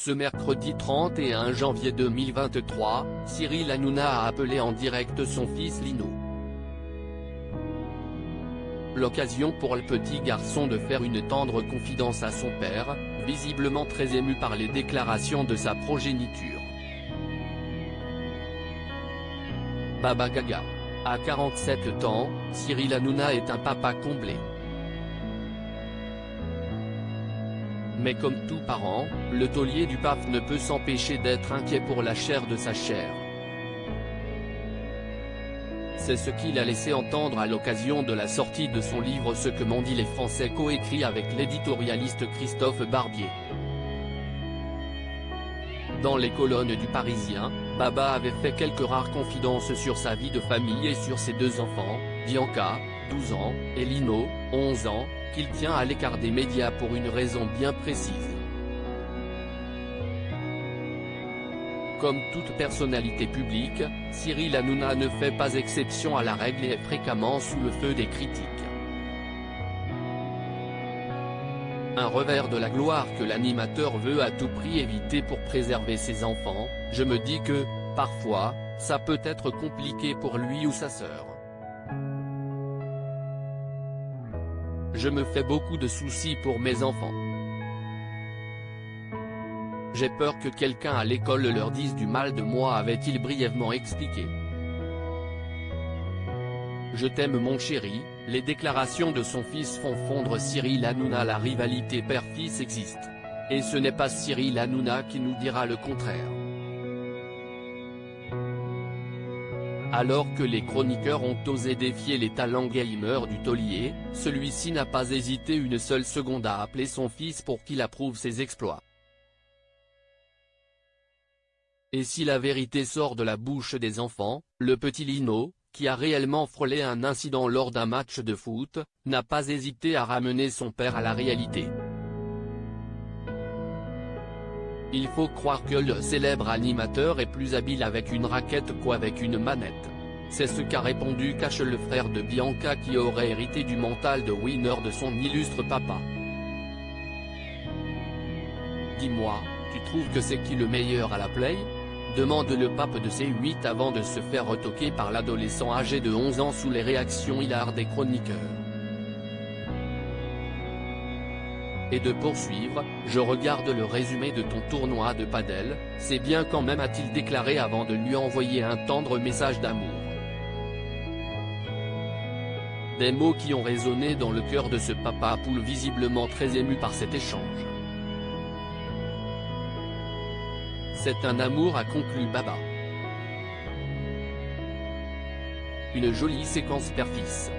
Ce mercredi 31 janvier 2023, Cyril Hanouna a appelé en direct son fils Lino. L'occasion pour le petit garçon de faire une tendre confidence à son père, visiblement très ému par les déclarations de sa progéniture. Baba Gaga. À 47 ans, Cyril Hanouna est un papa comblé. Mais comme tout parent, le taulier du PAF ne peut s'empêcher d'être inquiet pour la chair de sa chair. C'est ce qu'il a laissé entendre à l'occasion de la sortie de son livre Ce que m'ont dit les Français, coécrit avec l'éditorialiste Christophe Barbier. Dans les colonnes du Parisien, Baba avait fait quelques rares confidences sur sa vie de famille et sur ses deux enfants, Bianca, 12 ans, et Lino, 11 ans, qu'il tient à l'écart des médias pour une raison bien précise. Comme toute personnalité publique, Cyril Hanouna ne fait pas exception à la règle et est fréquemment sous le feu des critiques. Un revers de la gloire que l'animateur veut à tout prix éviter pour préserver ses enfants. Je me dis que, parfois, ça peut être compliqué pour lui ou sa sœur. Je me fais beaucoup de soucis pour mes enfants. J'ai peur que quelqu'un à l'école leur dise du mal de moi, avait-il brièvement expliqué. Je t'aime mon chéri. Les déclarations de son fils font fondre Cyril Hanouna. La rivalité père-fils existe. Et ce n'est pas Cyril Hanouna qui nous dira le contraire. Alors que les chroniqueurs ont osé défier les talents gamers du taulier, celui-ci n'a pas hésité une seule seconde à appeler son fils pour qu'il approuve ses exploits. Et si la vérité sort de la bouche des enfants, le petit Lino, qui a réellement frôlé un incident lors d'un match de foot, n'a pas hésité à ramener son père à la réalité. Il faut croire que le célèbre animateur est plus habile avec une raquette qu'avec une manette. C'est ce qu'a répondu Cash, le frère de Bianca, qui aurait hérité du mental de winner de son illustre papa. Dis-moi, tu trouves que c'est qui le meilleur à la play ? Demande le pape de C8 avant de se faire retoquer par l'adolescent âgé de 11 ans sous les réactions hilares des chroniqueurs. Et de poursuivre, je regarde le résumé de ton tournoi de padel, c'est bien quand même, a-t-il déclaré avant de lui envoyer un tendre message d'amour. Des mots qui ont résonné dans le cœur de ce papa poule visiblement très ému par cet échange. C'est un amour, a conclu Baba. Une jolie séquence père-fils.